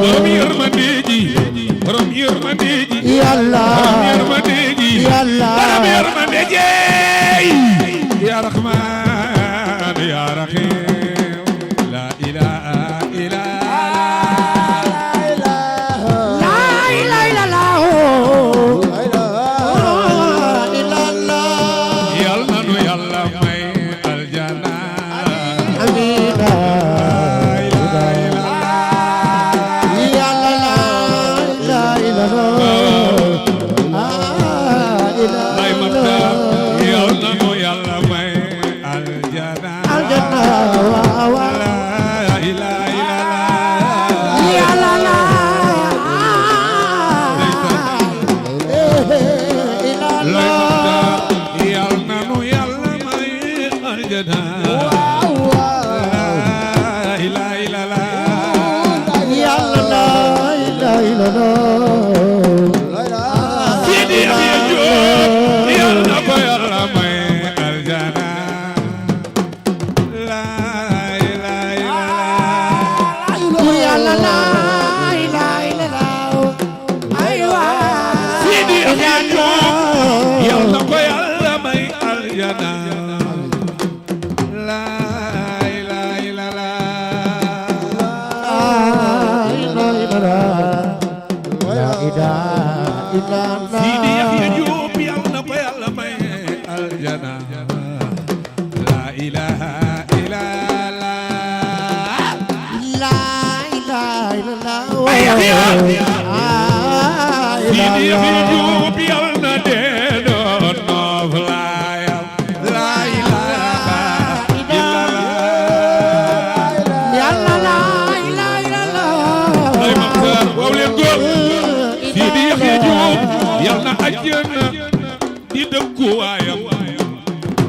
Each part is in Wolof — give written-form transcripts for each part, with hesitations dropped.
borom yërmande ji borom yërmande ji yàlla borom yërmande ji yàlla borom yërmande ji ya rahman ya rahim la ilaha illa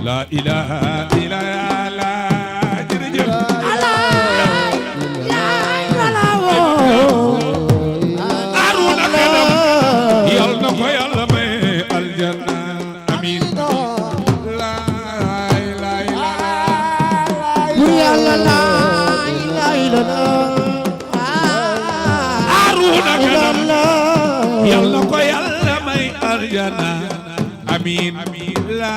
La ilaha illallah jërëjëf Aruna kanam yal na ko Yàlla may aljanna amin la ilaha illallah Aruna kanam yal na ko Yàlla may aljanna amin la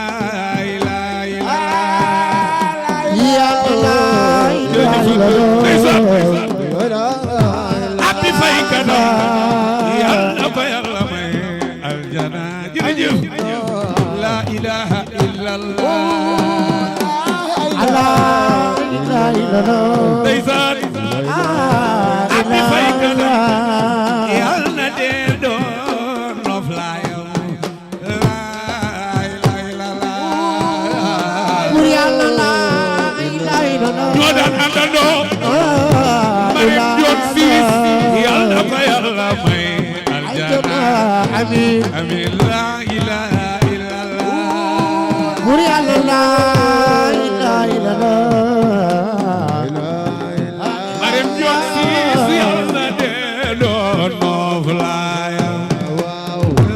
Abi fay kanam Yàlla ba Yàlla may aljana jërëjëf la ilaha illallah ndeysaan abi fay kanam Yàlla na dee doon noflaayam la ilaha illallah ñoo daan àndandoo Mariam Diop Ciss Yàlla ko Yàlla may aljana amin amin la ilaha illallah bur Yàlla la ilaha illallah Mariam Diop Ciss Yàlla de doon noflaayam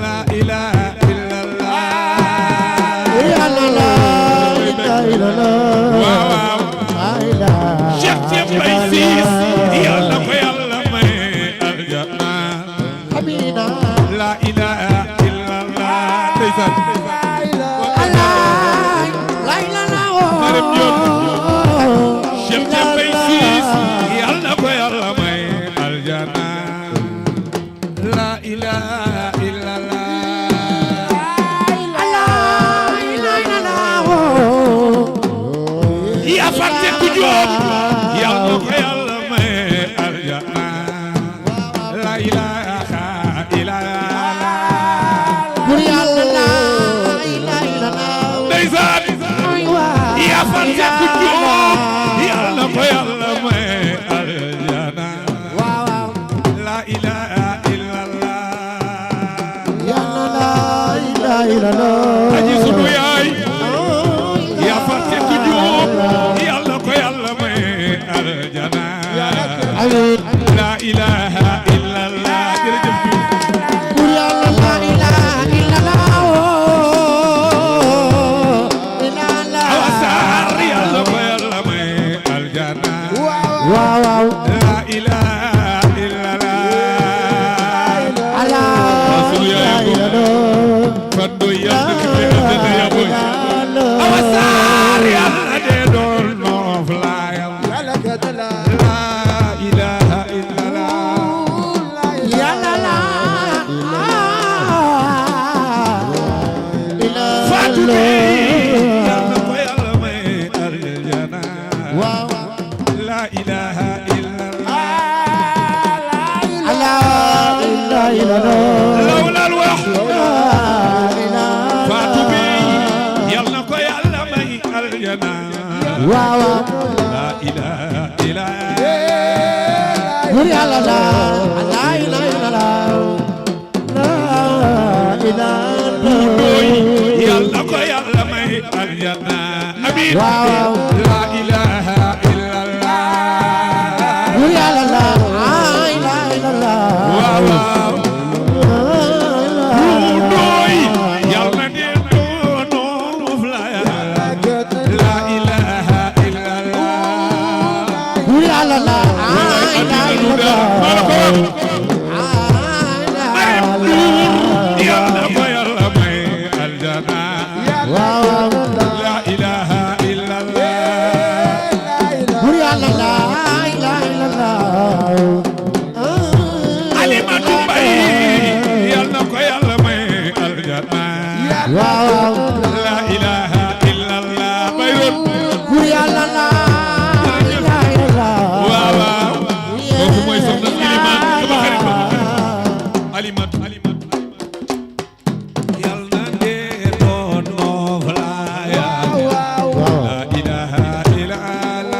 la ilaha illallah bur Yàlla la ilaha illallah Bay Ciss Yàlla ko Yàlla may aljana amina la ilaha illallah ndeysaan la ilaha Mariam Diop Cheikh Bay Ciss Yàlla ko Yàlla may aljana la ilaha illallah ya fàtte ku Jóob Yàlla ko Yàlla may aljana la ilaha illallah bur Yàlla la ilaha illallah ndeysaan ya fàtte ku Jóob Yàlla ko Yàlla may aljana la ilaha illallah Yàlla la ilaha illallah aji sunu yaay ya fàtte ku Jóob Yàlla ko Yàlla may aljana la ilaha illallah jërëjëf bur Yàlla la ilaha illallah awasar Yàlla ko Yàlla may aljana la لا إله إلا لا إله إلا الله yàlla ko yàlla may aljanna amiin la ilaha illallah yàlla la ilaha illallah waaw doy yàlla ne doonoo la ilaha illallah yàlla la ilaha illallah waaw la ilaha illallah bayrun bur yàlla la ilaha illallah waaw waaw kooku mooy soxna Iliman sama xarit Alimat yàlla de doon noof la ilaha illallah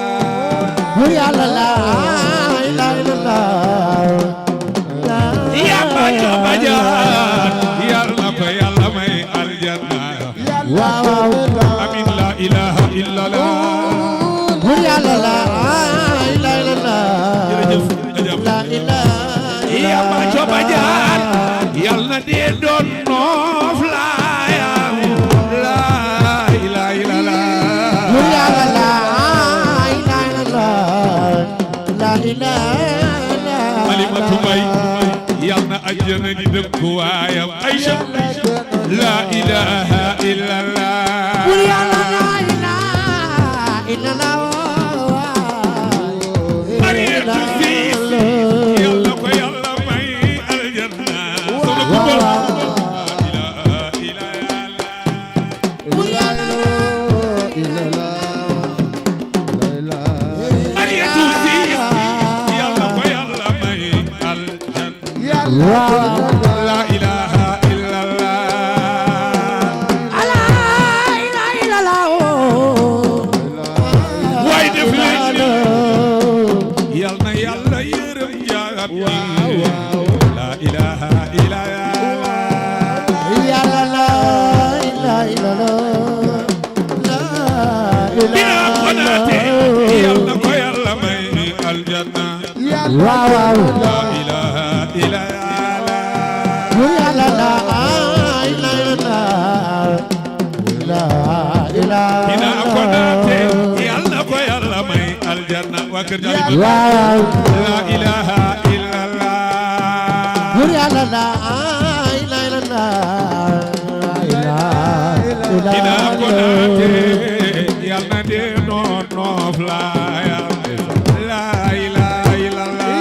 bur yàlla la ilaha illallah ya baja yàlla ko yàlla may waaw amin la ilaha illallah bur yàlla la ilaha illallah jërëjëf la ilaha ya ma coba jaar yàlla de doon noof la ilaha illallah bur yàlla la ilaha illallah la ilaha Alimatu Mbay yàlla na àjjana di dëkku waayam Aïcha la ilaha illallah bur yàlla la ilaha illallah Mariatu Siis yàlla ko yàlla may aljanna sama kubal la ilaha illallah bur yàlla la ilaha Mariatu Siis yàlla ko yàlla may aljanna la ilaha illallah waay def leen yal na yàlla yërëm jaam yi la ilaha illallah dina ko naate yal na ko yàlla may aljanna la ilaha illallah dina ko naate yal na ko yàlla may aljanna waa kër Jaali la ilaha illallah dina ko naate yal na de noon noof la ilaha illallah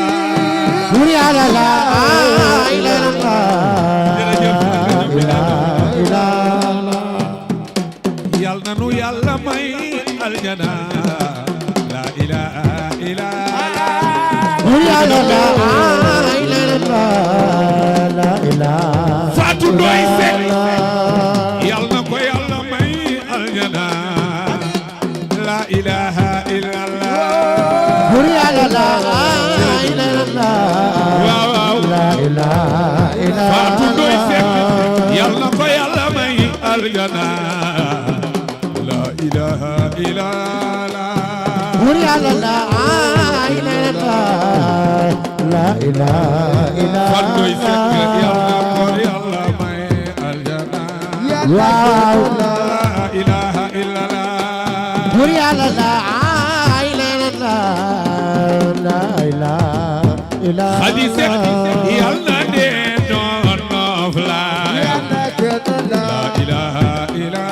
yal na nu yàlla may aljana la ilaha illallah Fatou Ndoye Seck yal na ko yàlla may aljana la ilaha illallah waaw Fatou Ndoye Seck yal na ko yàlla may aljana la ilaha illallah Fatou Ndoye Seck yal na ko yàlla may aljana la ilaha illallah Khady Seck yal na de doon noof la ilaha illallah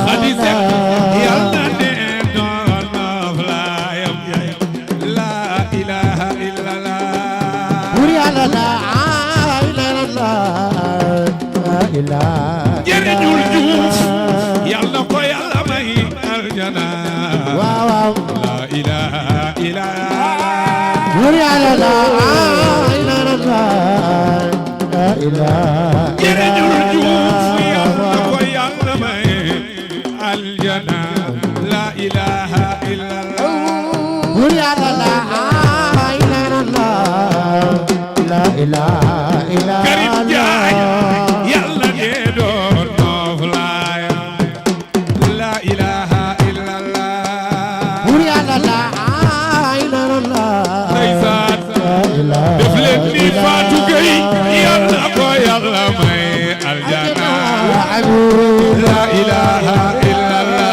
Khady Seck yal na de doon noof la ilaha illallah jërëjul Juuf yal na ko yàlla may aljana la ilaha illallah jërëjul Karim Njaay yàlla dee doon noflaay la ilaha illallah ndeysaan def leen ni Fatou Gueye yàlla ko yàlla may aljana la ilaha illallah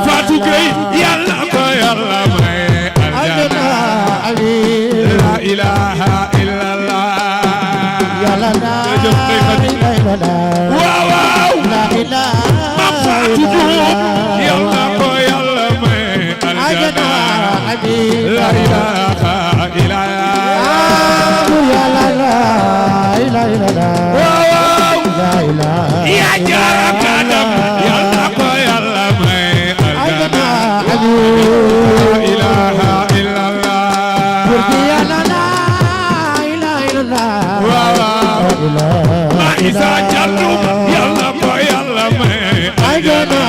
Fatou Gueye yàlla ko yàlla may aljana la ilaha illallah waaw waaw Mam Fatou Diop yàlla ko yàlla may aljana la ilaha illallah waaw yaa jaara kadam yàlla ko yàlla may aljana la ilaha illallah waaw ma isa jallu yàlla ko yàlla may aljana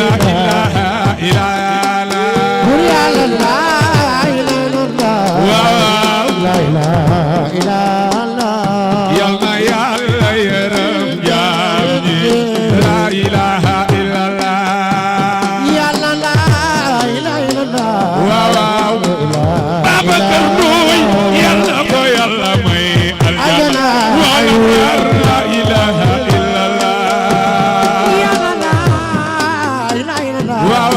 la ilaha illallah waaw yàlla yàlla yërëm jaam ñi la ilaha illallah waaw Babacar Ndoye yàlla ko yàlla may aljana waaw la ilaha illallah waaw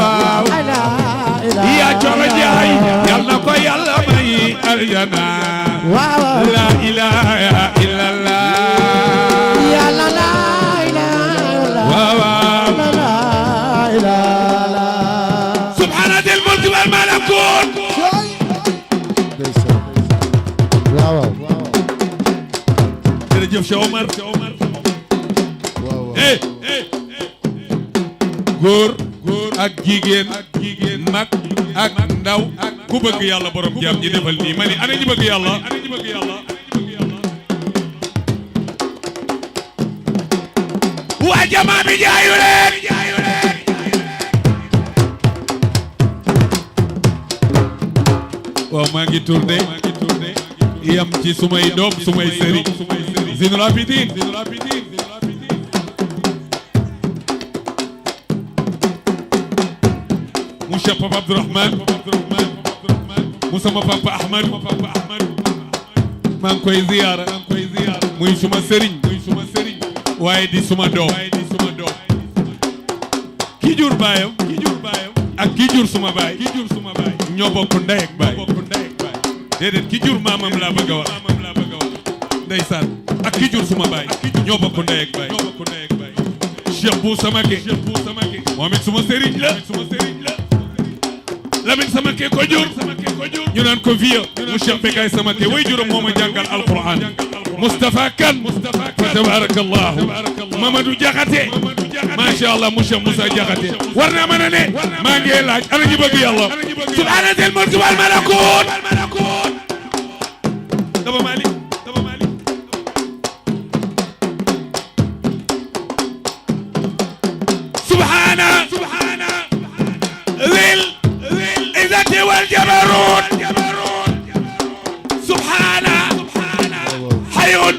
yaa Coro Njaay yàlla ko yàlla may aljana la ilaha illallah subhana dil mulki wal malakut jërëjëf Cheikh Omar góor ak jigéen mag ak ndaw ku bëgg yàlla borom jaam ñi defal nii ma ni ana ñi bëgg yàlla waa jamaa bi jaayu leen waaw maa ngi tourné yam ci sumay doom sumay sëriñ Zine Abidine Moussa Papa Abdourahmane mu sama papa Ahmad maa ngi koy ziyaara muy suma sëriñ waaye di suma doom ki jur baayam ak ki jur suma baay ñoo bokk ndey ak baay déedéet ki jur maamam laa bëgg a wax ndeysaan ak ki jur suma baay ñoo bokk ndey ak baay Cheikh Bou Samake moom it suma sëriñ la Lamine Samake ko jur ñu naan ko vieux mu Cheikh Bekay Samake way juróom moo ma jàngal alquran Moustapha Kane fa tabarakallahu Mamadou Diakhaté macha allah monsieur Moussa Diakhaté war naa mën a ne maa ngi laaj ana ñu bëgg yàlla subhana dil mulki wal malakut daba mali subhana lil izzati wal jabarut subhana hayun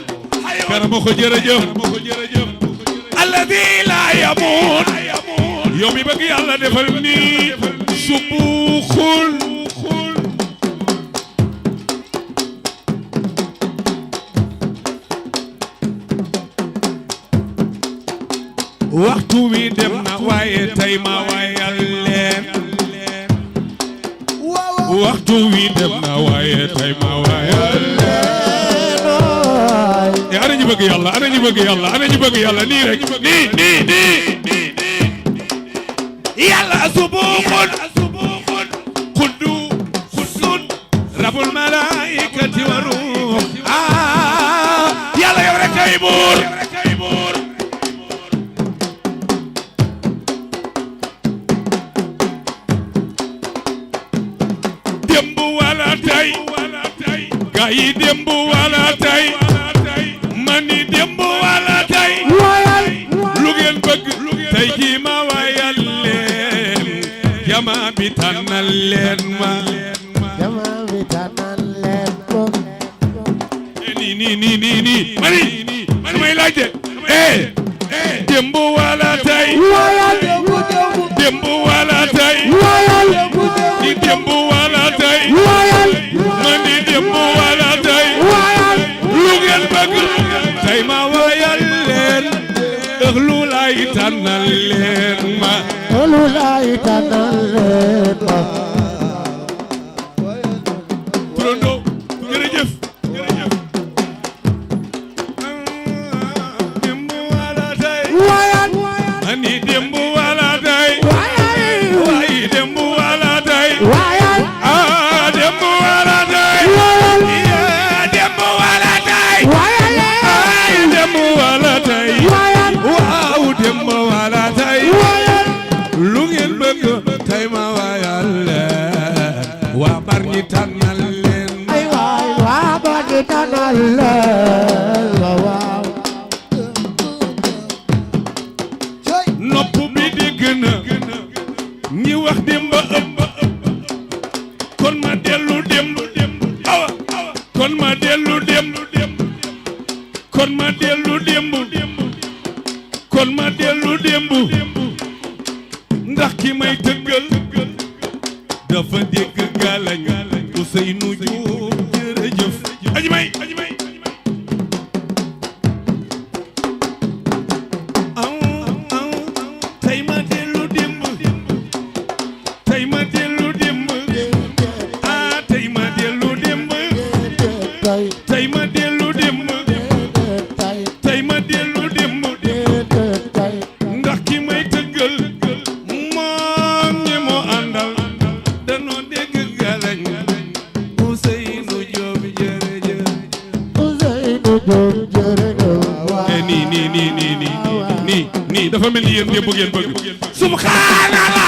karama ko jërëjëf alladi la yamut yow mi bëgg yàlla defal ni subuxul waxtu wi dem na waaye tey ma wayal leen waxtu wi dem na waaye tey ma wayal leen ana ñu bëgg yàlla ana ñu bëgg yàlla ana ñu bëgg yàlla nii rek nii yàlla subuxun quddusun rabbul malaikati wa ruh yàlla yow rek kay buur démb wala tey gayi démb wala tey mani démb wala tey lu ngeen bëgg tey jii ma wayal leen jamaa bi tànnal leen ma jamaa bi tànnal leen ko nii mani may laajte démb wala tey démb wala tey ni démb wala tey man ni démb wala tey lu ngeen bëgg tey ma wayal leen lu lay tànnal leen ma lu lay tànnal leen ma turando jërëjëf démb wala tey ani démb wala tey waaye démb wala tey démb wala tey démb wala tey démb wala tey waaw démb wala tey lu ngeen bëgg tey ma wayal leen waa Bargny tànnal leen ay waay waa Bargny tànnal leen waaw nopp bi dégg na ñi wax démb ëpp kon ma dellu démb awa kon ma dellu démb kon ma dellu démb kon ma dellu démb ndax ki may tëggal dafa dégg galañ Ousseynou Diouf jërëjëf aji may tey ma dellu démb tey ma dellu démb tey ma dellu démb tey ma dellu démb tey ma dellu démb ndax ki may tëggal moom ñi mu àndal danoo dégg galañ Ousseynou Diop jërëjëf nii dafa mel ni yéen démb ngeen bëgg subhanallah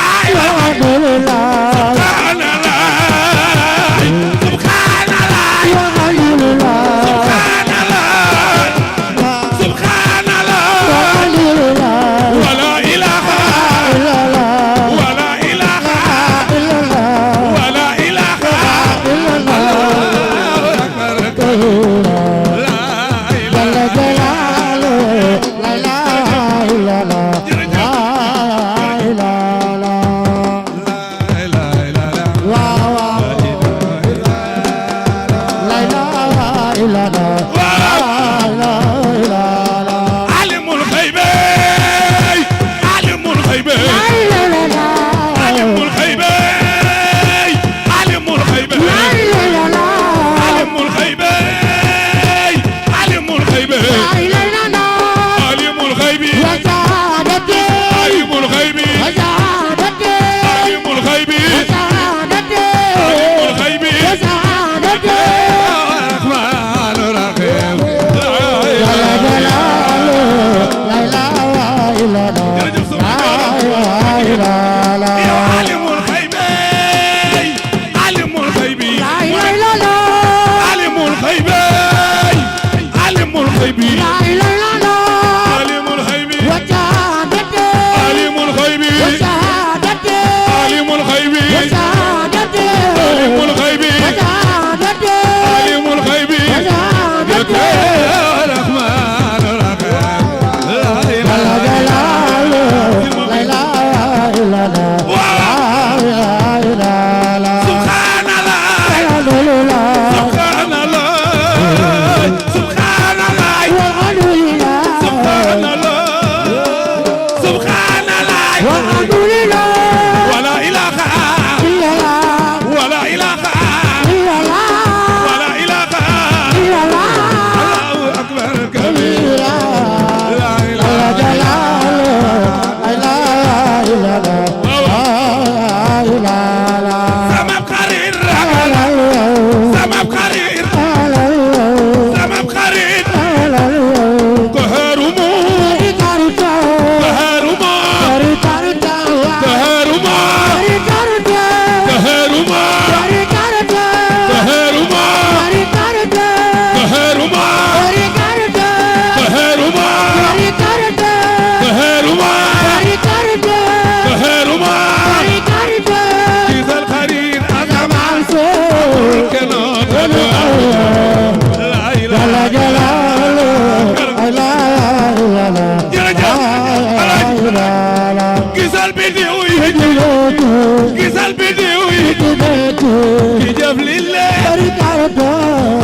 ki jëf li leen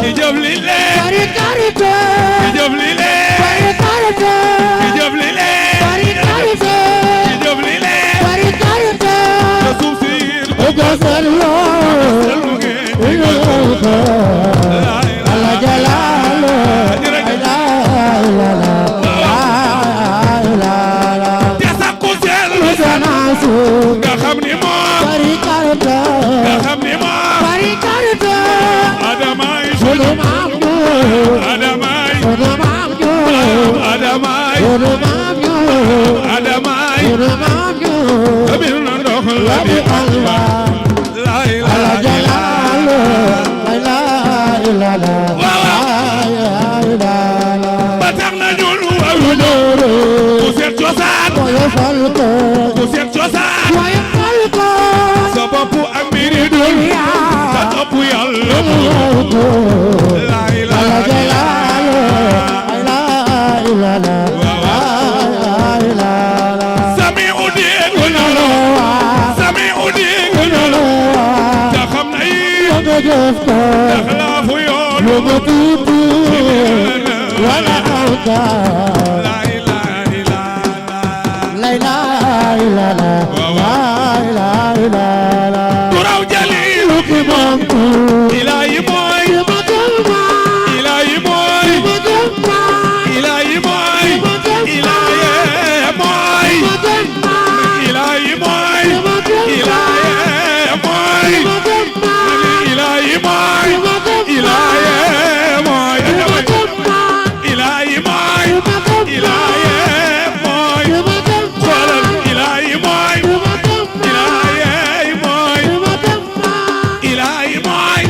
ki jëf li leen ki jëf li leen ki jëf li leen ki jëf li leen te suuf si Allah jalalo te sakku sel nga xam ni moom nga xam ni moom adamay adamay adamay adamay abir na ndox la di Allah la ilaha ba tax na ñun waruñu ku seet cosaan ku seet cosaan sa bopp ak mbiri dul sa topp Yàlla la ilaha sami udin sami udin ta xam na yi tax la fu yoon wala awta la ilaha illallah turaw jalilu ki moom ilahi mooy ilahi mooy ilahi mooy ilahi mooy ilahi mooy ilahi mooy ilahi mooy ilahi mooy ilahi mooy ilahi mooy xoolal ilahi mooy ilahi mooy ilahi mooy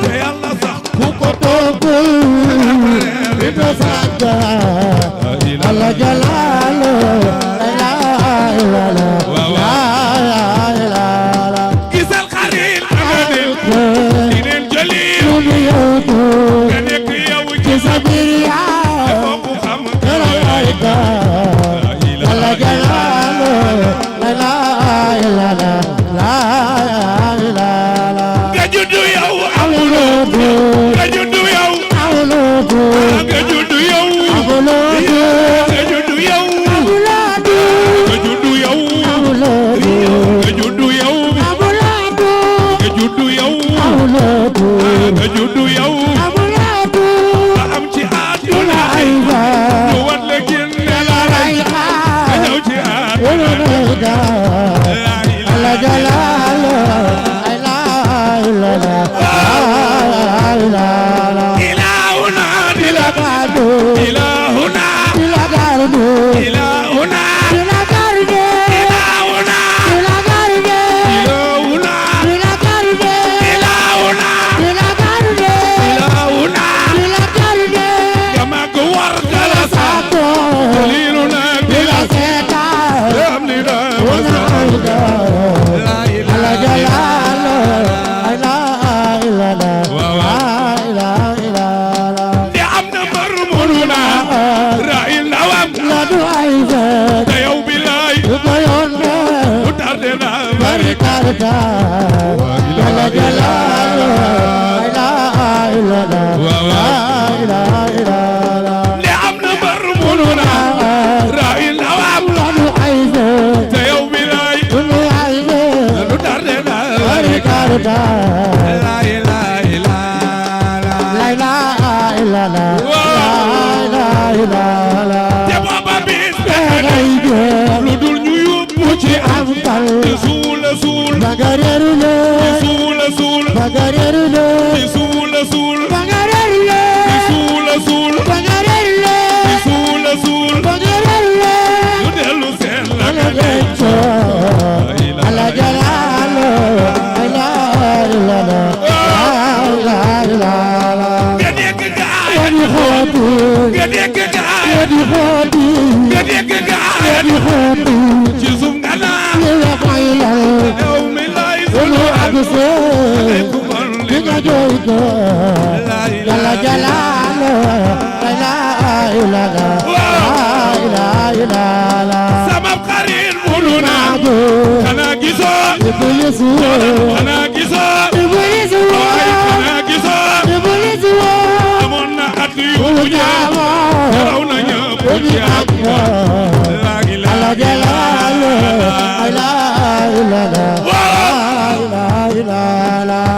te Yàlla sax ku ko Allah jalalo gisal xarit agadel dineen jëlil nga nekk yow ci sa biir foofu xam Allah jalalo nga juddu yow nga juddu yow nga juddu yow nga juddu yow nga juddu yow nga juddu yow nga juddu yow nga juddu yow nga am ci àdduna ñu wat la génne la rey nga ñëw ci àdduna Allah jalalo ilahuna ilagadu ilahuna ilagardu ilahuna ilagardu ilahuna ilagardu ilahuna ilagardu ilahuna ilagardu ilahuna ilagardu kama ko war kala sa sato liluna bila seta am li da Allah jalalo di am na mbar mununa ra'i nawam la du ay te yow bilaay ko yonne lu tarde na bari karta Allah jalalo di am na mbar mununa ra'i nawam la du ay te yow bilaay lu tarde na bari karta la ilaha illa te booba bis lu dul ñu yóbbu ci am di suul a suul di suul a suul di suul a suul di suul a suul di suul a suul ñu dellu seen la nga denc Allah jalalo nga dégg gaay nga dégg gaay nga dégg gaay ci suuf nga naan yow mi lay sunu ay ku bon li nga Jalla jalalo sama xarit munu naa xanaa gisoo Iblis xanaa gisoo Iblis xanaa gisoo amoon na at yu ñaaw raw na ñëpp ci ak la ilaha illallah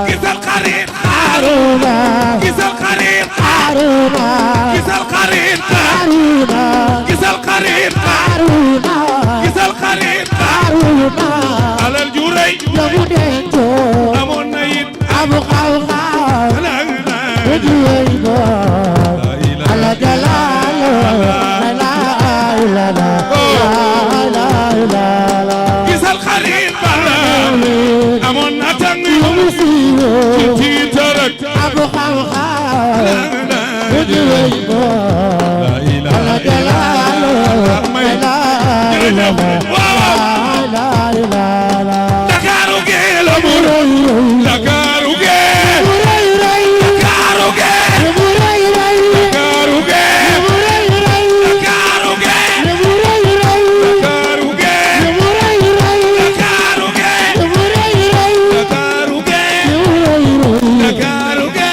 gisal xarit Haruna gisal xarit Haruna gisal xarit Haruna gisal xarit Haruna gisal xarit Haruna alal ju rëy yamu denco amoon na it amu xaw-xaw ujuweygo ala jalalo la ilaha gisal xarit bala amoon na tàng yu ci tiitar ak amu xaw-xaw ujuweygo ala jalalo la Dakaru ge la mu Dakaru ge Dakaru ge Dakaru ge Dakaru ge Dakaru ge Dakaru ge Dakaru ge Dakaru ge Dakaru ge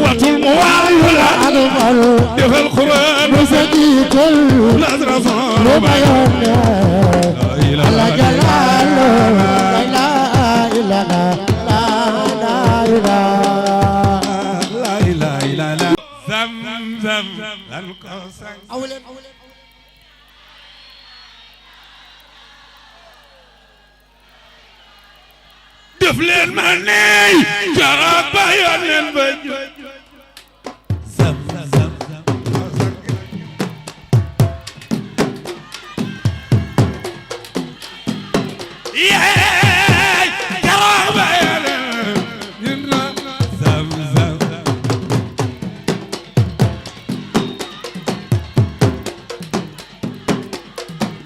watul mu waayu la defal Qur'an lazra son ala jalalo la ilaha illallah zam zam lan ko sang def leen ma ney jarab ba yonen ba zam zam yeey jarab ba yonen zam zam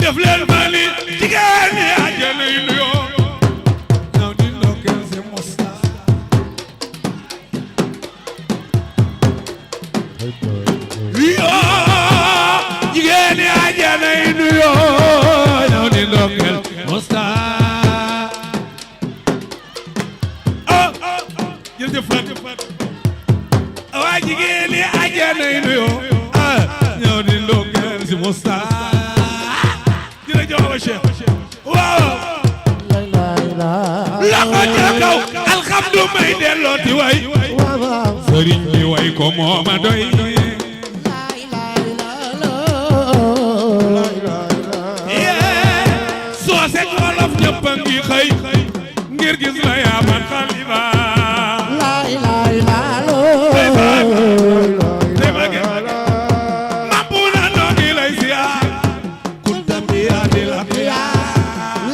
def leen ma ni jigéen ñi àjjana yi nuyoo jigéen ñi àjjana yi nuyoo ñëw di ndokkeel Musta jërëjëf waa jigéen ñi àjjana yi nuyoo ñëw di ndokkeel si Musta jërëjëf Cheikh waaw la ko ca kaw alxamdu may delloo ti way sëriñ bi way ko mooma doy ñëpp a ngi xëy ngir gis la yaa man xalifa la ilaha illallah mabuna no ngi lay siyaar kuntam bi adil aqiya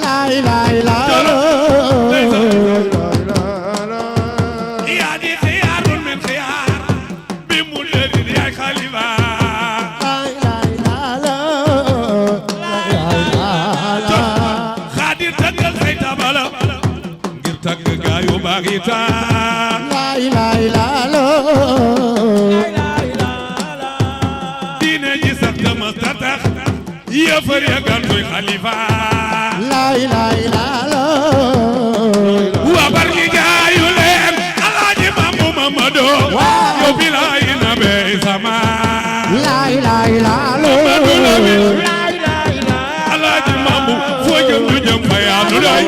la ilaha illallah ya di xiyaarun min xiyaar bi mu leri yaay xalifa tagg gaayu baax yi taa la ilaha illallah diine ji sax dama tax yëfër ya gantuy xalifa la ilaha illallah wa bar ñi gaayu leen alaaji Mambu Mamadu yow bilaay na bey sama la ilaha illallah alaaji Mambu foo jëm ñu jëm fa yaa nu doy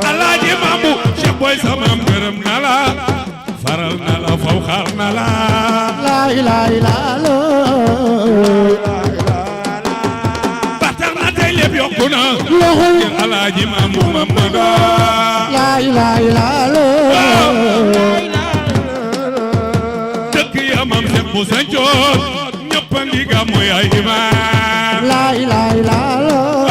alaaji Mambu Cheikh Boy sama gërëm na la faral na la faw xaar na la la ilaha illallah ba tax na tey lépp yokku na la ngir alaaji Maam Mamadu la ilaha illallah dëkk ya Maam Seex bu sancoon ñëpp a ngi gàmmu yaay imaam la ilaha illallah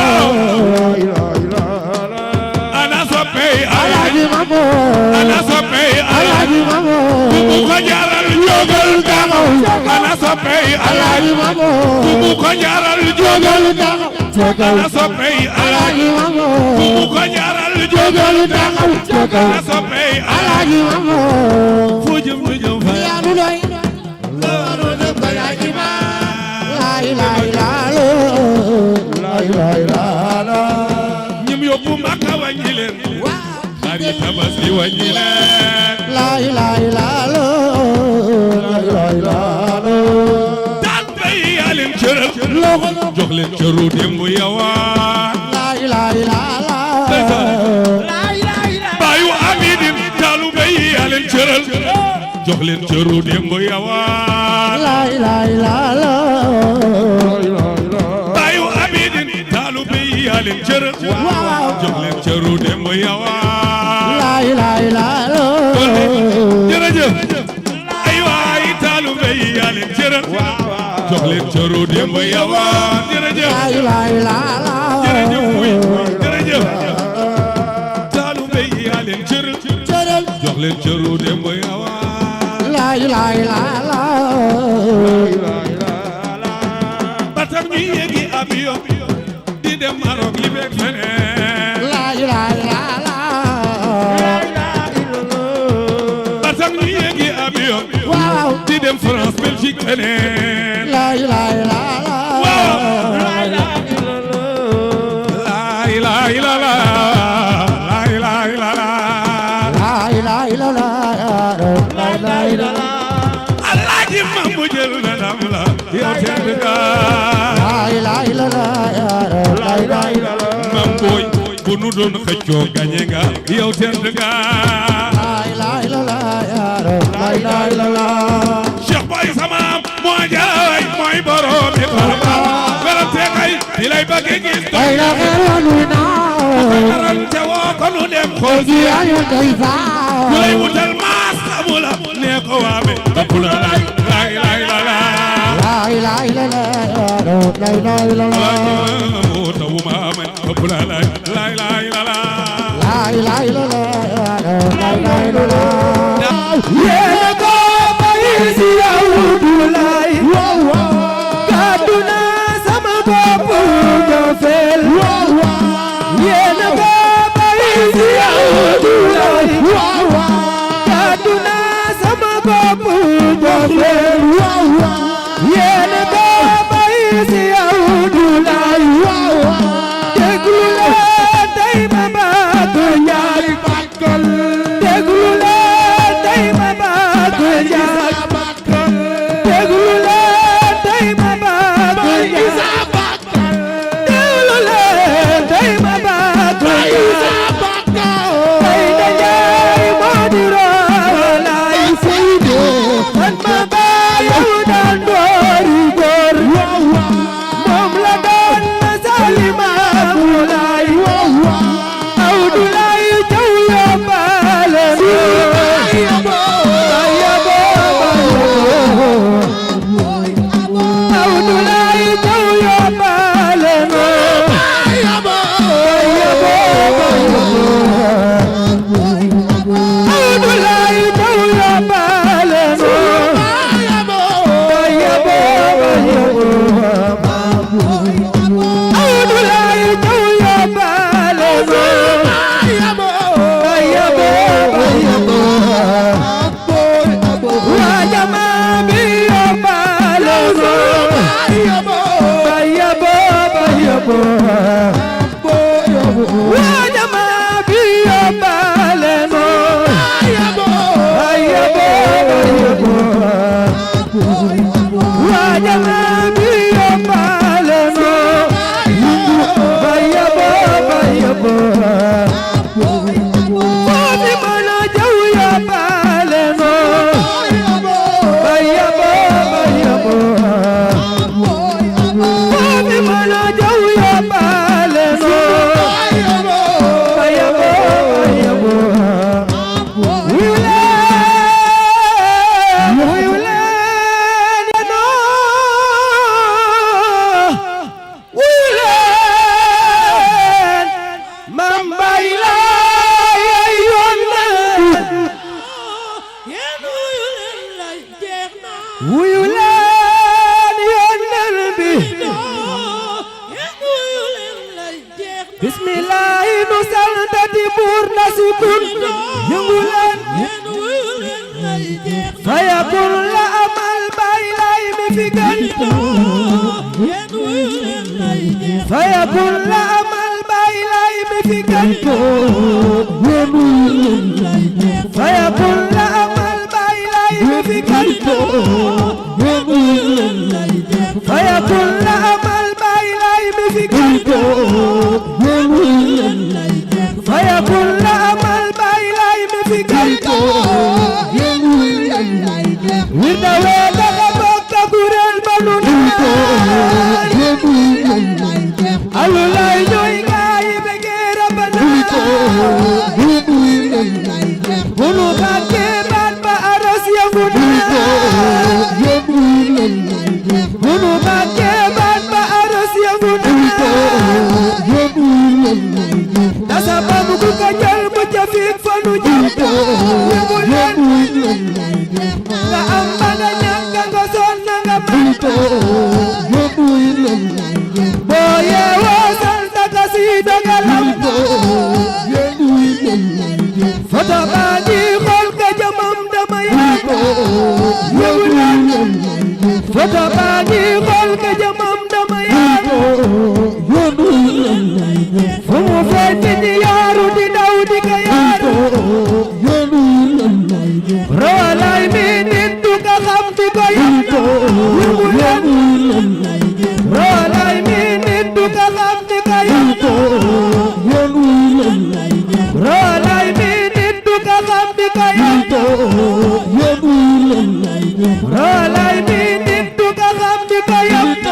ana soppey alaaji Mamu ana soppey alaaji Mamu ku ko jaral jógal taxaw ana soppey alaaji Mamu ku ko jaral jógal taxaw ana soppey alaaji Mamu ku ko jaral jógal taxaw ana soppey alaaji Mamu foo jëm du jëm fa yaa nu doy loolu dëgg alaaji Mamu la ilaha illallah la ilaha illallah ñim yóbbu Makka wàññi leen xar yi Tabaski wàññi leen la ilaha illallah la ilaha illallah daan bay yaa leen cëral jox leen cëru démb yawaan la ilaha illallah baayu amidin taalu bay yaa leen cëral jox leen cëru démb yawaan la ilaha illallah baayu amidin taalu bay yaa leen cëral jox leen cëru démb yawaan la ilaha illallah jërëjëf ay waay taalu bay yaa leen cëral jox leen cëru démb yawaan jërëjëf la ilaha illallah jërëjëf muy jërëjëf taalu bay yaa leen cëral jox leen cëru démb yawaan la ilaha illallah ba tam ñuy yéegi avion di dem Maroc li beeg feneen la ilaha illallah ba tam ñuy yéegi avion waaw di dem France Belgique feneen la ilaha illallah la ilaha illallah la ilaha illallah la ilaha illallah la ilaha illallah Alaaji Mambu jël na ndam la yow tedd nga la ilaha illallah la ilaha illallah Mam Boy bu nu doon xëccoo gañe nga yow tedd nga la ilaha illallah la ilaha illallah Cheikh Boy sama moo jaay mooy borom bi xam-xam werante kay di lay bëgg gis ay la xeeranu naa karante woo ko nu dem xool ji ayu day fa ku lay wutal maas amula nee ko waabe ëpp la lay lay lay la la la ilaha illallah la ilaha illallah moo tawu ma amen ëpp la lay lay lay la la la ilaha illallah la ilaha illallah yéena ko bay si yow du lay kaddu na sama bopp jofeel yéena ko bay si yow du lay kaddu na sama bopp jofeel yéena ko bay si yow du lay wuyu leen yónneel bi bismillahi nu santati buur na sukun yëngu leen fayakun la amal bay lay mi fi gën fayakun la amal bay lay mi fi gën fayakun la amal bay lay mi fi gën fayakun la amal bay lay mi fi gën fayakun la amal bay lay mi fi gën wirda wee daga bokk kuréel ba nu naay alu lay ñooy gaay begee rabana bunu bàkkee baat ba aras yëngu naay bunu bàkkee baat ba aras yëngu naay dasa bamu ku ka jël mu jafik fa nu jël yëngu leen nga am ba nga ñàkk nga sonn nga mën boo yeewoo sant ka si dogalam foto baa ngi xool ka jëmam dama yàgg yëngu leen foto baa ngi xool ka jëmam dama yàgg fu mu feeñ di yaaru di daw di ka yaaru roolay mi nit du ka xam di ko yàgg yëngu leen roolay mi nit du ka xam di ko yàgg roolay mi nit du ka xam di ko yàgg roolay mi nit du ka xam di ko yàgg